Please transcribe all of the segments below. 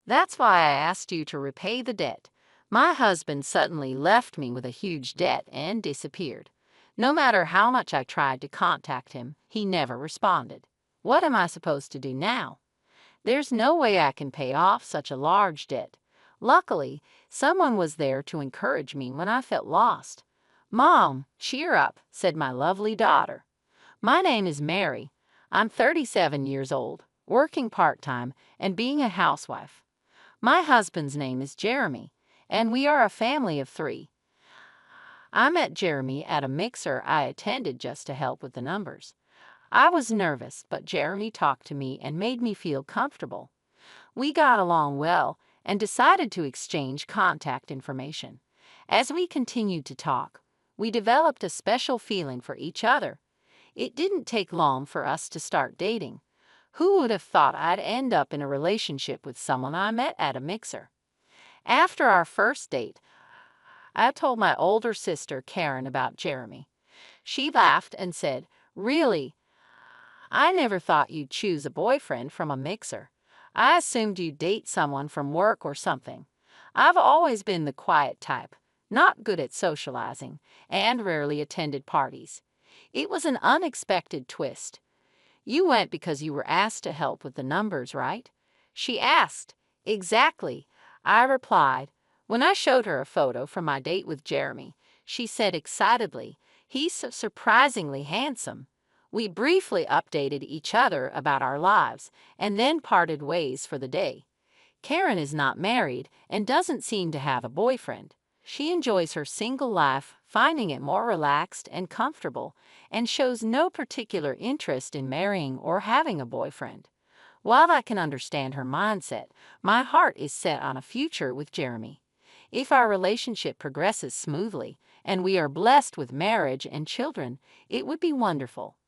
That's why I asked you to repay the debt. My husband suddenly left me with a huge debt and disappeared. No matter how much I tried to contact him, he never responded. What am I supposed to do now? There's no way I can pay off such a large debt. Luckily, someone was there to encourage me when I felt lost. Mom, cheer up, said my lovely daughter. My name is Mary. I'm 37 years old, working part-time and being a housewife. My husband's name is Jeremy, and we are a family of 3. I met Jeremy at a mixer I attended just to help with the numbers. I was nervous, but Jeremy talked to me and made me feel comfortable. We got along well and decided to exchange contact information. As we continued to talk, we developed a special feeling for each other. It didn't take long for us to start dating. Who would have thought I'd end up in a relationship with someone I met at a mixer? After our first date, I told my older sister Karen about Jeremy. She laughed and said, "Really? I never thought you'd choose a boyfriend from a mixer. I assumed you'd date someone from work or something. I've always been the quiet type, not good at socializing, and rarely attended parties. It was an unexpected twist. You went because you were asked to help with the numbers, right?" She asked. "Exactly," I replied. When I showed her a photo from my date with Jeremy, she said excitedly, "He's so surprisingly handsome." We briefly updated each other about our lives and then parted ways for the day. Karen is not married and doesn't seem to have a boyfriend. She enjoys her single life, finding it more relaxed and comfortable, and shows no particular interest in marrying or having a boyfriend. While I can understand her mindset, my heart is set on a future with Jeremy. If our relationship progresses smoothly and we are blessed with marriage and children, it would be wonderful.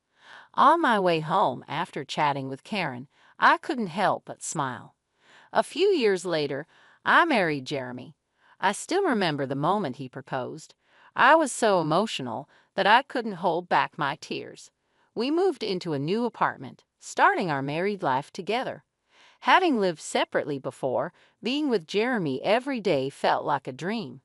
On my way home after chatting with Karen, I couldn't help but smile. A few years later, I married Jeremy. I still remember the moment he proposed. I was so emotional that I couldn't hold back my tears. We moved into a new apartment, starting our married life together. Having lived separately before, being with Jeremy every day felt like a dream.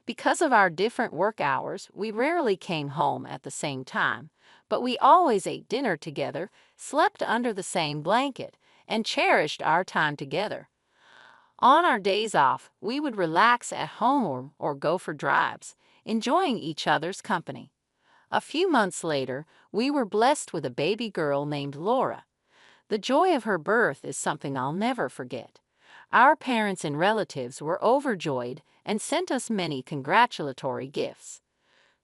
Because of our different work hours, we rarely came home at the same time, but we always ate dinner together, slept under the same blanket, and cherished our time together. On our days off, we would relax at home or go for drives, enjoying each other's company. A few months later, we were blessed with a baby girl named Laura. The joy of her birth is something I'll never forget. Our parents and relatives were overjoyed and sent us many congratulatory gifts.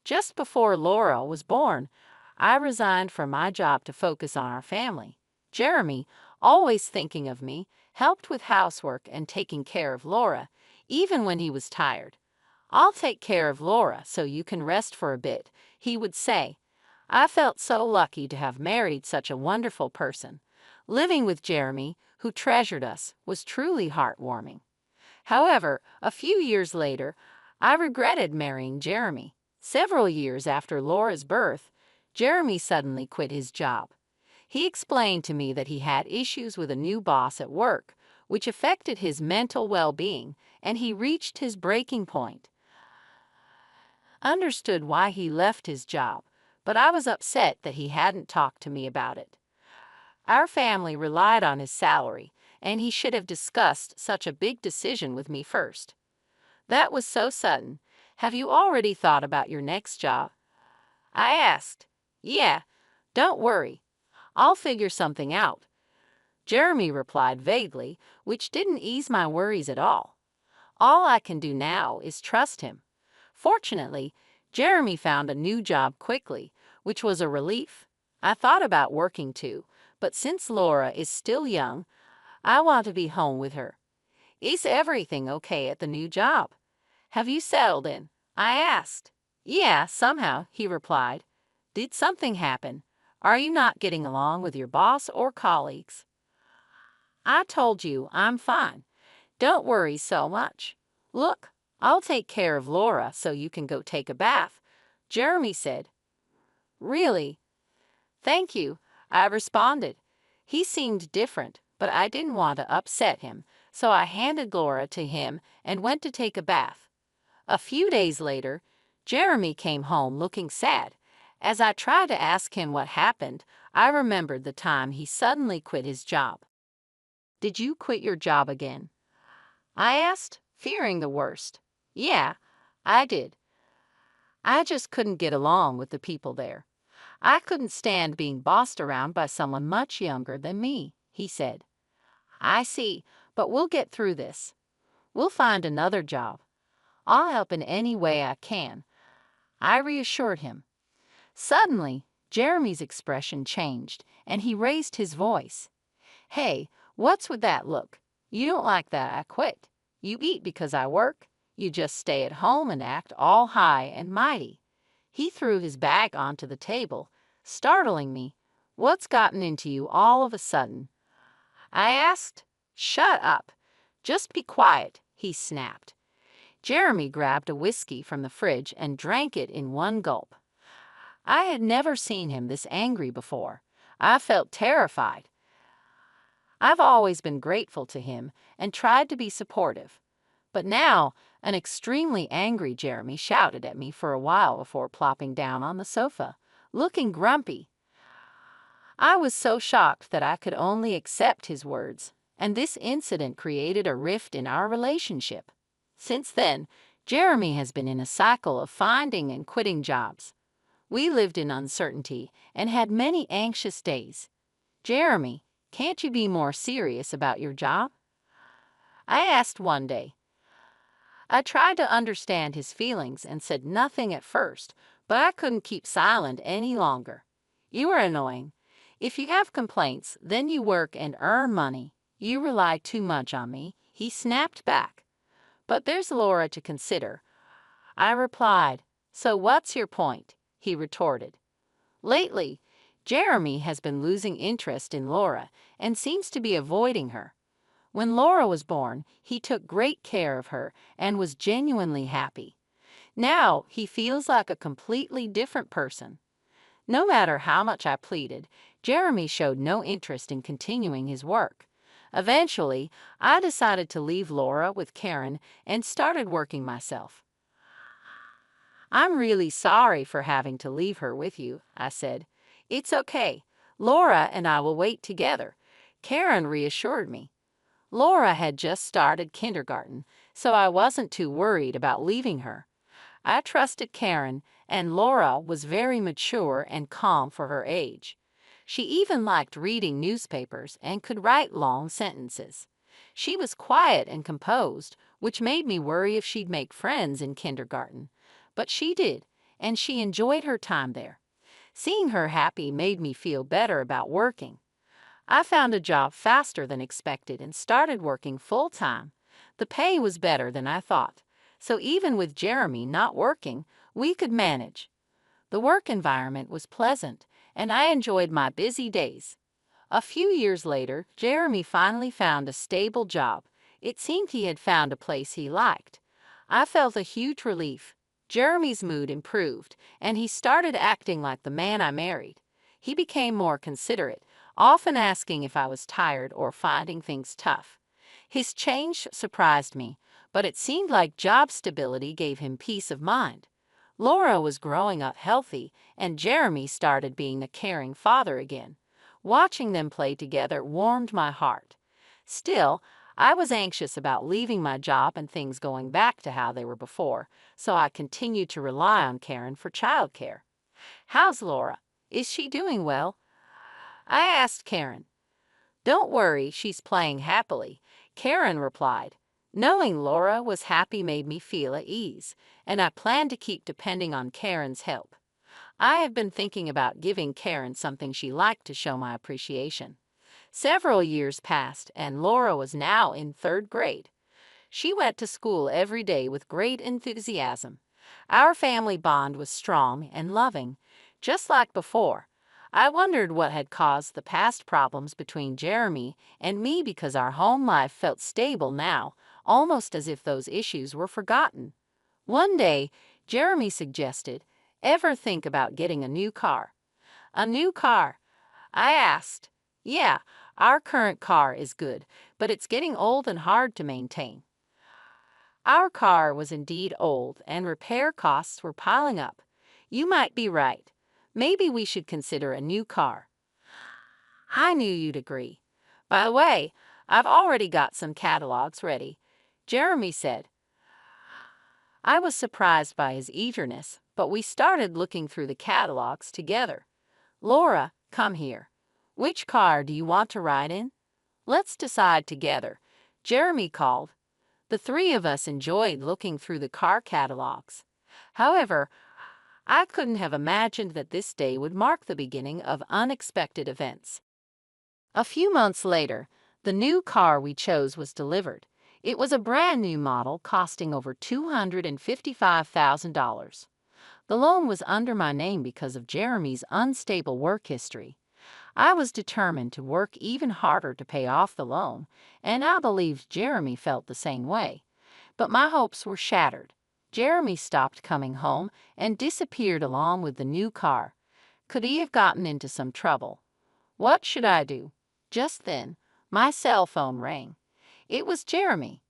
Just before Laura was born, I resigned from my job to focus on our family. Jeremy, always thinking of me, helped with housework and taking care of Laura, even when he was tired. "I'll take care of Laura so you can rest for a bit," he would say. I felt so lucky to have married such a wonderful person. Living with Jeremy, who treasured us, was truly heartwarming. However, a few years later, I regretted marrying Jeremy. Several years after Laura's birth, Jeremy suddenly quit his job. He explained to me that he had issues with a new boss at work, which affected his mental well-being, and he reached his breaking point. I understood why he left his job, but I was upset that he hadn't talked to me about it. Our family relied on his salary, and he should have discussed such a big decision with me first. That was so sudden. "Have you already thought about your next job?" I asked. "Yeah, don't worry. I'll figure something out," Jeremy replied vaguely, which didn't ease my worries at all. All I can do now is trust him. Fortunately, Jeremy found a new job quickly, which was a relief. I thought about working too, but since Laura is still young, I want to be home with her. "Is everything okay at the new job? Have you settled in?" I asked. "Yeah, somehow," he replied. "Did something happen? Are you not getting along with your boss or colleagues?" I told you I'm fine. Don't worry so much. "Look, I'll take care of Laura so you can go take a bath," Jeremy said. "Really? Thank you," I responded. He seemed different, but I didn't want to upset him, so I handed Laura to him and went to take a bath. A few days later, Jeremy came home looking sad. As I tried to ask him what happened, I remembered the time he suddenly quit his job. "Did you quit your job again?" I asked, fearing the worst. "Yeah, I did. I just couldn't get along with the people there. I couldn't stand being bossed around by someone much younger than me," he said. "I see, but we'll get through this. We'll find another job. I'll help in any way I can," I reassured him. Suddenly, Jeremy's expression changed, and he raised his voice. "Hey, what's with that look? You don't like that I quit. You eat because I work. You just stay at home and act all high and mighty." He threw his bag onto the table, startling me. "What's gotten into you all of a sudden?" I asked. "Shut up. Just be quiet," he snapped. Jeremy grabbed a whiskey from the fridge and drank it in one gulp. I had never seen him this angry before. I felt terrified. I've always been grateful to him and tried to be supportive. But now, an extremely angry Jeremy shouted at me for a while before plopping down on the sofa, looking grumpy. I was so shocked that I could only accept his words, and this incident created a rift in our relationship. Since then, Jeremy has been in a cycle of finding and quitting jobs. We lived in uncertainty and had many anxious days. "Jeremy, can't you be more serious about your job?" I asked one day. I tried to understand his feelings and said nothing at first, but I couldn't keep silent any longer. "You are annoying. If you have complaints, then you work and earn money. You rely too much on me," he snapped back. "But there's Laura to consider," I replied. "So what's your point?" he retorted. Lately, Jeremy has been losing interest in Laura and seems to be avoiding her. When Laura was born, he took great care of her and was genuinely happy. Now, he feels like a completely different person. No matter how much I pleaded, Jeremy showed no interest in continuing his work. Eventually, I decided to leave Laura with Karen and started working myself. "I'm really sorry for having to leave her with you," I said. "It's okay. Laura and I will wait together," Karen reassured me. Laura had just started kindergarten, so I wasn't too worried about leaving her. I trusted Karen, and Laura was very mature and calm for her age. She even liked reading newspapers and could write long sentences. She was quiet and composed, which made me worry if she'd make friends in kindergarten. But she did, and she enjoyed her time there. Seeing her happy made me feel better about working. I found a job faster than expected and started working full-time. The pay was better than I thought, so even with Jeremy not working, we could manage. The work environment was pleasant, and I enjoyed my busy days. A few years later, Jeremy finally found a stable job. It seemed he had found a place he liked. I felt a huge relief. Jeremy's mood improved, and he started acting like the man I married. He became more considerate, often asking if I was tired or finding things tough. His change surprised me, but it seemed like job stability gave him peace of mind. Laura was growing up healthy, and Jeremy started being a caring father again. Watching them play together warmed my heart. Still, I was anxious about leaving my job and things going back to how they were before, so I continued to rely on Karen for childcare. "How's Laura? Is she doing well?" I asked Karen. "Don't worry, she's playing happily," Karen replied. Knowing Laura was happy made me feel at ease, and I plan to keep depending on Karen's help. I have been thinking about giving Karen something she liked to show my appreciation. Several years passed, and Laura was now in third grade. She went to school every day with great enthusiasm. Our family bond was strong and loving, just like before. I wondered what had caused the past problems between Jeremy and me because our home life felt stable now, almost as if those issues were forgotten. One day, Jeremy suggested, "Ever think about getting a new car?" "A new car?" I asked. "Yeah, our current car is good, but it's getting old and hard to maintain. Our car was indeed old, and repair costs were piling up. You might be right. Maybe we should consider a new car. I knew you'd agree. By the way, I've already got some catalogs ready, Jeremy said. I was surprised by his eagerness, but we started looking through the catalogs together. Laura, come here. Which car do you want to ride in? Let's decide together, Jeremy called. The three of us enjoyed looking through the car catalogs. However, I couldn't have imagined that this day would mark the beginning of unexpected events. A few months later, the new car we chose was delivered. It was a brand new model costing over $255,000. The loan was under my name because of Jeremy's unstable work history. I was determined to work even harder to pay off the loan, and I believed Jeremy felt the same way. But my hopes were shattered. Jeremy stopped coming home and disappeared along with the new car. Could he have gotten into some trouble? What should I do? Just then, my cell phone rang. It was Jeremy.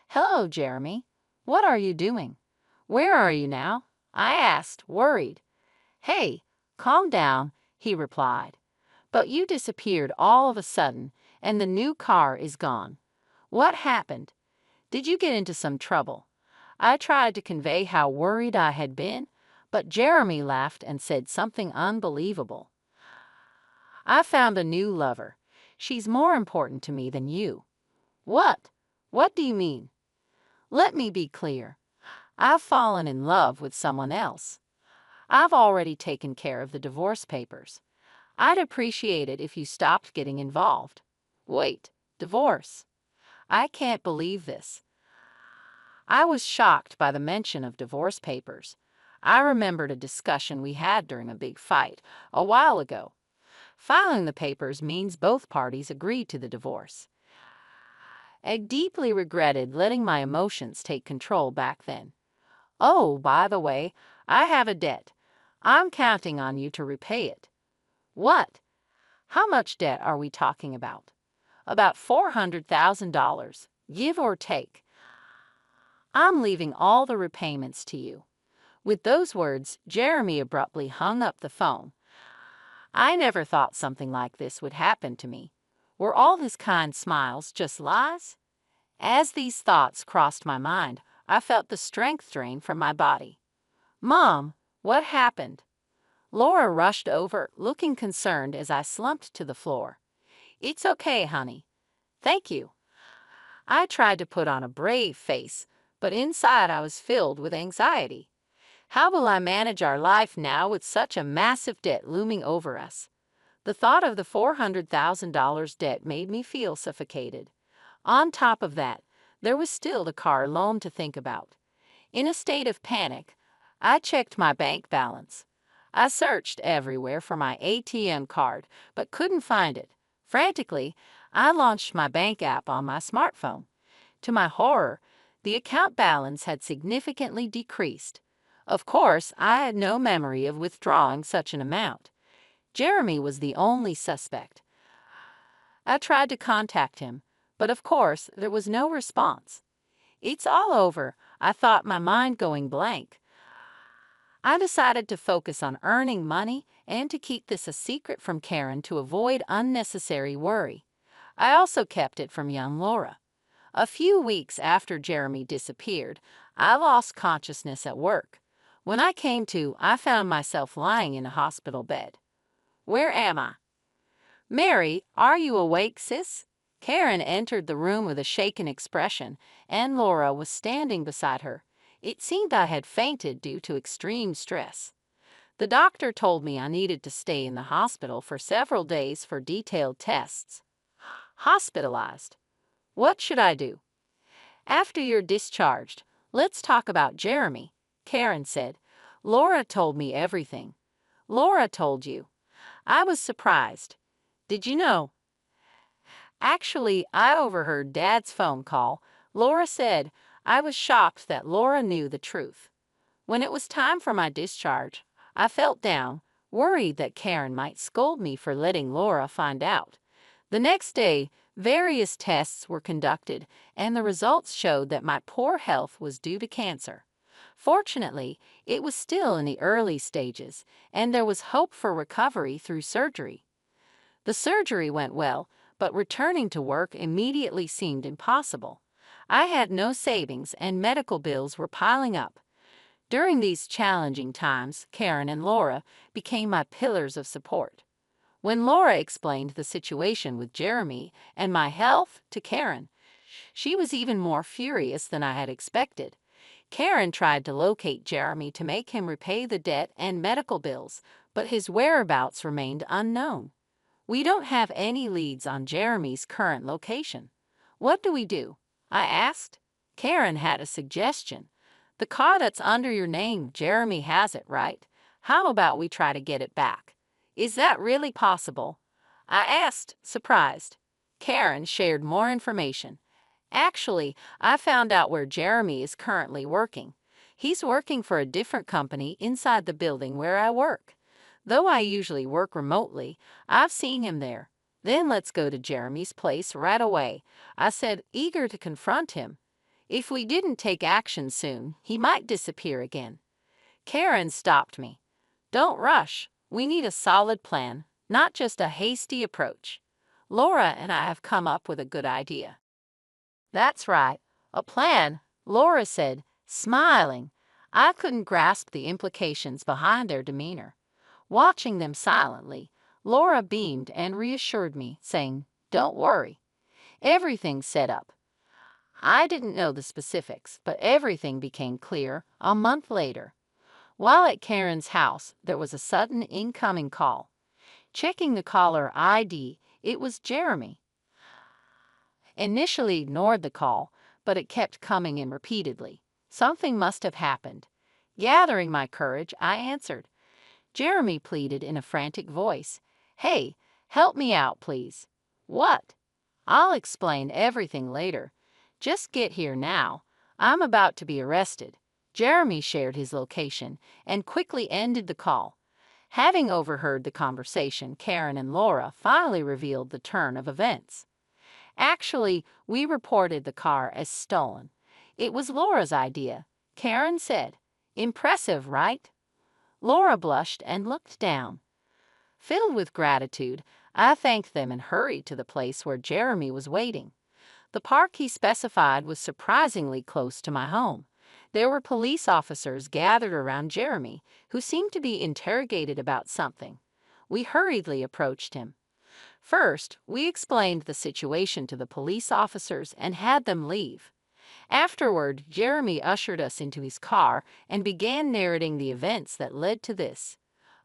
Hello, Jeremy. What are you doing? Where are you now? I asked, worried. Hey, calm down, he replied. But you disappeared all of a sudden, and the new car is gone. What happened? Did you get into some trouble? I tried to convey how worried I had been, but Jeremy laughed and said something unbelievable. I found a new lover. She's more important to me than you. What? What do you mean? Let me be clear. I've fallen in love with someone else. I've already taken care of the divorce papers. I'd appreciate it if you stopped getting involved. Wait, divorce? I can't believe this. I was shocked by the mention of divorce papers. I remembered a discussion we had during a big fight a while ago. Filing the papers means both parties agreed to the divorce. I deeply regretted letting my emotions take control back then. Oh, by the way, I have a debt. I'm counting on you to repay it. What? How much debt are we talking about? About $400,000, give or take. I'm leaving all the repayments to you. With those words, Jeremy abruptly hung up the phone. I never thought something like this would happen to me. Were all his kind smiles just lies? As these thoughts crossed my mind, I felt the strength drain from my body. Mom, what happened? Laura rushed over, looking concerned as I slumped to the floor. It's okay, honey. Thank you. I tried to put on a brave face, but inside I was filled with anxiety. How will I manage our life now with such a massive debt looming over us? The thought of the $400,000 debt made me feel suffocated. On top of that, there was still the car loan to think about. In a state of panic, I checked my bank balance. I searched everywhere for my ATM card, but couldn't find it. Frantically, I launched my bank app on my smartphone. To my horror, the account balance had significantly decreased. Of course, I had no memory of withdrawing such an amount. Jeremy was the only suspect. I tried to contact him, but of course, there was no response. It's all over, I thought, my mind going blank. I decided to focus on earning money and to keep this a secret from Karen to avoid unnecessary worry. I also kept it from young Laura. A few weeks after Jeremy disappeared, I lost consciousness at work. When I came to, I found myself lying in a hospital bed. Where am I? Mary, are you awake, sis? Karen entered the room with a shaken expression, and Laura was standing beside her. It seemed I had fainted due to extreme stress. The doctor told me I needed to stay in the hospital for several days for detailed tests. Hospitalized. What should I do? After you're discharged, let's talk about Jeremy, Karen said. Laura told me everything. Laura told you. I was surprised. Did you know? Actually, I overheard Dad's phone call. Laura said. I was shocked that Laura knew the truth. When it was time for my discharge, I felt down, worried that Karen might scold me for letting Laura find out. The next day, Various tests were conducted, and the results showed that my poor health was due to cancer. Fortunately, it was still in the early stages, and there was hope for recovery through surgery. The surgery went well, but returning to work immediately seemed impossible. I had no savings, and medical bills were piling up. During these challenging times, Karen and Laura became my pillars of support. When Laura explained the situation with Jeremy and my health to Karen, she was even more furious than I had expected. Karen tried to locate Jeremy to make him repay the debt and medical bills, but his whereabouts remained unknown. We don't have any leads on Jeremy's current location. What do we do? I asked. Karen had a suggestion. The car that's under your name, Jeremy has it, right? How about we try to get it back? Is that really possible? I asked, surprised. Karen shared more information. Actually, I found out where Jeremy is currently working. He's working for a different company inside the building where I work. Though I usually work remotely, I've seen him there. Then let's go to Jeremy's place right away, I said, eager to confront him. If we didn't take action soon, he might disappear again. Karen stopped me. Don't rush. We need a solid plan, not just a hasty approach. Laura and I have come up with a good idea. That's right, a plan, Laura said, smiling. I couldn't grasp the implications behind their demeanor. Watching them silently, Laura beamed and reassured me, saying, "Don't worry. Everything's set up." I didn't know the specifics, but everything became clear a month later. While at Karen's house, there was a sudden incoming call. Checking the caller ID, it was Jeremy. Initially ignored the call, but it kept coming in repeatedly. Something must have happened. Gathering my courage, I answered. Jeremy pleaded in a frantic voice. "Hey, help me out, please." "What?" "I'll explain everything later. Just get here now. I'm about to be arrested." Jeremy shared his location and quickly ended the call. Having overheard the conversation, Karen and Laura finally revealed the turn of events. Actually, we reported the car as stolen. It was Laura's idea, Karen said. Impressive, right? Laura blushed and looked down. Filled with gratitude, I thanked them and hurried to the place where Jeremy was waiting. The park he specified was surprisingly close to my home. There were police officers gathered around Jeremy, who seemed to be interrogated about something. We hurriedly approached him. First, we explained the situation to the police officers and had them leave. Afterward, Jeremy ushered us into his car and began narrating the events that led to this.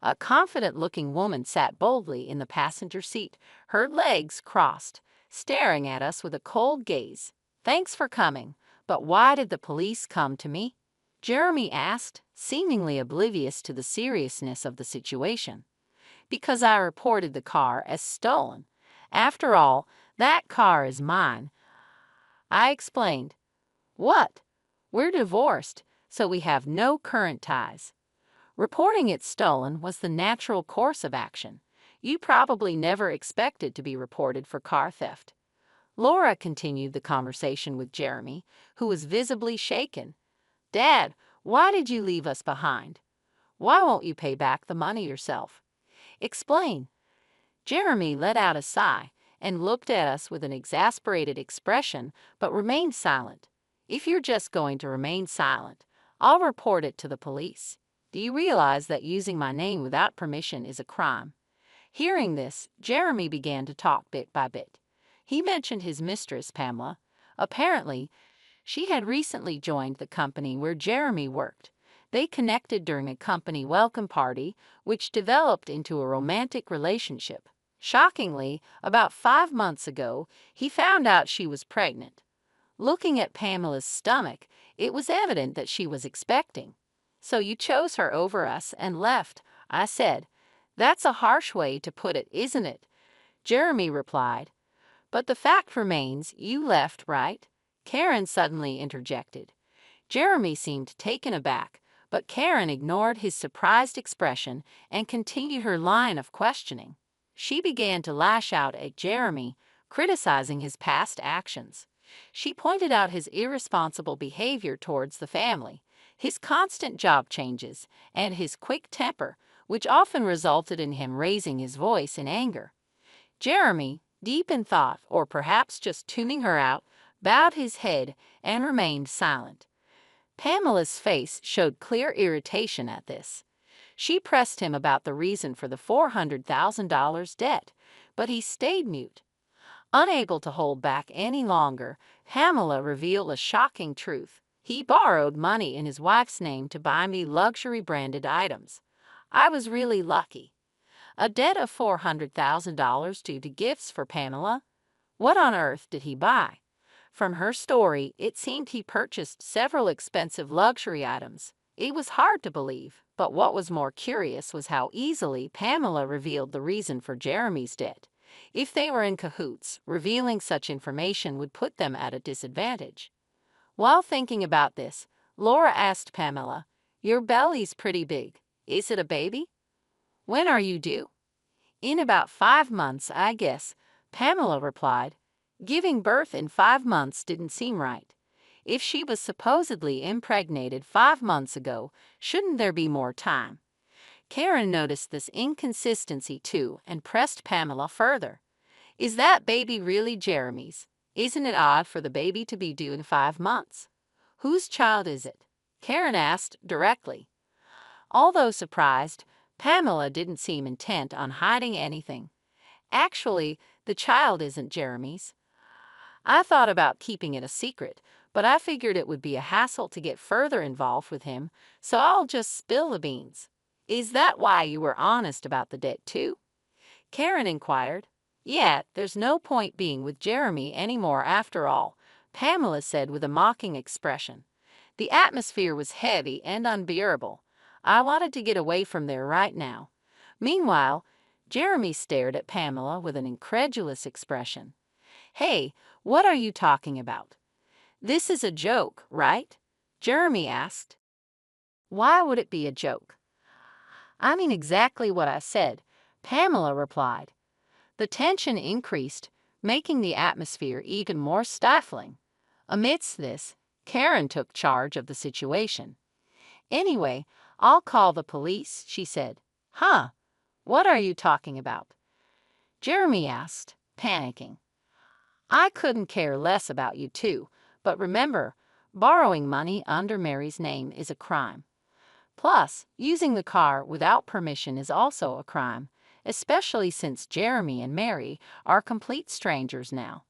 A confident-looking woman sat boldly in the passenger seat, her legs crossed, staring at us with a cold gaze. "Thanks for coming, but why did the police come to me?" Jeremy asked, seemingly oblivious to the seriousness of the situation. "Because I reported the car as stolen. After all, that car is mine," I explained. "What? We're divorced, so we have no current ties." Reporting it stolen was the natural course of action. You probably never expected to be reported for car theft. Laura continued the conversation with Jeremy, who was visibly shaken. "Dad, why did you leave us behind? Why won't you pay back the money yourself? Explain." Jeremy let out a sigh and looked at us with an exasperated expression, but remained silent. "If you're just going to remain silent, I'll report it to the police. Do you realize that using my name without permission is a crime?" Hearing this, Jeremy began to talk bit by bit. He mentioned his mistress, Pamela. Apparently, she had recently joined the company where Jeremy worked. They connected during a company welcome party, which developed into a romantic relationship. Shockingly, about 5 months ago, he found out she was pregnant. Looking at Pamela's stomach, it was evident that she was expecting. "So you chose her over us and left," I said. "That's a harsh way to put it, isn't it?" Jeremy replied. "But the fact remains, you left, right?" Karen suddenly interjected. Jeremy seemed taken aback, but Karen ignored his surprised expression and continued her line of questioning. She began to lash out at Jeremy, criticizing his past actions. She pointed out his irresponsible behavior towards the family, his constant job changes, and his quick temper, which often resulted in him raising his voice in anger. Jeremy, deep in thought, or perhaps just tuning her out, bowed his head and remained silent. Pamela's face showed clear irritation at this. She pressed him about the reason for the $400,000 debt, but he stayed mute. Unable to hold back any longer, Pamela revealed a shocking truth. He borrowed money in his wife's name to buy me luxury branded items. I was really lucky. A debt of $400,000 due to gifts for Pamela? What on earth did he buy? From her story, it seemed he purchased several expensive luxury items. It was hard to believe, but what was more curious was how easily Pamela revealed the reason for Jeremy's debt. If they were in cahoots, revealing such information would put them at a disadvantage. While thinking about this, Laura asked Pamela, "Your belly's pretty big. Is it a baby? When are you due?" "In about 5 months, I guess," Pamela replied. Giving birth in 5 months didn't seem right. If she was supposedly impregnated 5 months ago, shouldn't there be more time? Karen noticed this inconsistency too and pressed Pamela further. "Is that baby really Jeremy's? Isn't it odd for the baby to be due in 5 months? Whose child is it?" Karen asked directly. Although surprised, Pamela didn't seem intent on hiding anything. "Actually, the child isn't Jeremy's. I thought about keeping it a secret, but I figured it would be a hassle to get further involved with him, so I'll just spill the beans." "Is that why you were honest about the debt too?" Karen inquired. "Yeah, there's no point being with Jeremy anymore after all," Pamela said with a mocking expression. "The atmosphere was heavy and unbearable. I wanted to get away from there right now." Meanwhile, Jeremy stared at Pamela with an incredulous expression. "Hey, what are you talking about? This is a joke, right?" Jeremy asked. "Why would it be a joke?" "I mean exactly what I said," Pamela replied. The tension increased, making the atmosphere even more stifling. Amidst this, Karen took charge of the situation. "Anyway, I'll call the police," she said. "Huh? What are you talking about?" Jeremy asked, panicking. "I couldn't care less about you too, but remember, borrowing money under Mary's name is a crime. Plus, using the car without permission is also a crime, especially since Jeremy and Mary are complete strangers now.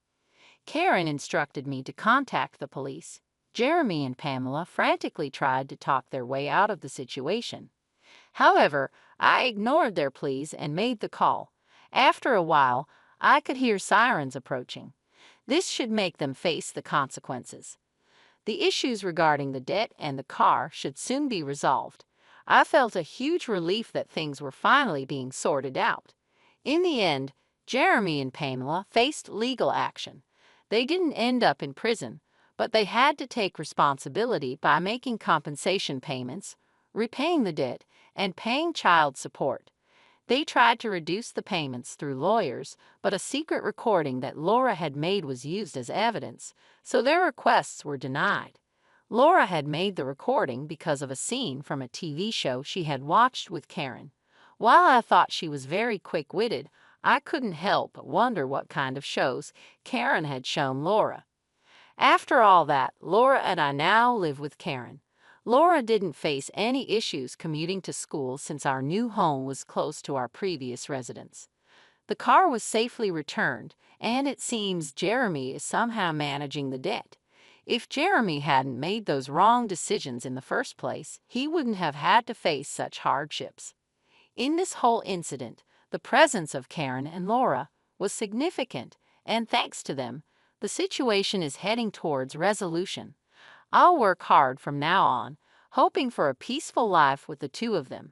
Karen instructed me to contact the police." Jeremy and Pamela frantically tried to talk their way out of the situation. However, I ignored their pleas and made the call. After a while, I could hear sirens approaching. This should make them face the consequences. The issues regarding the debt and the car should soon be resolved. I felt a huge relief that things were finally being sorted out. In the end, Jeremy and Pamela faced legal action. They didn't end up in prison, but they had to take responsibility by making compensation payments, repaying the debt, and paying child support. They tried to reduce the payments through lawyers, but a secret recording that Laura had made was used as evidence, so their requests were denied. Laura had made the recording because of a scene from a TV show she had watched with Karen. While I thought she was very quick-witted, I couldn't help but wonder what kind of shows Karen had shown Laura. After all that, Laura and I now live with Karen. Laura didn't face any issues commuting to school since our new home was close to our previous residence. The car was safely returned, and it seems Jeremy is somehow managing the debt. If Jeremy hadn't made those wrong decisions in the first place, he wouldn't have had to face such hardships. In this whole incident, the presence of Karen and Laura was significant, and thanks to them, the situation is heading towards resolution. I'll work hard from now on, hoping for a peaceful life with the two of them.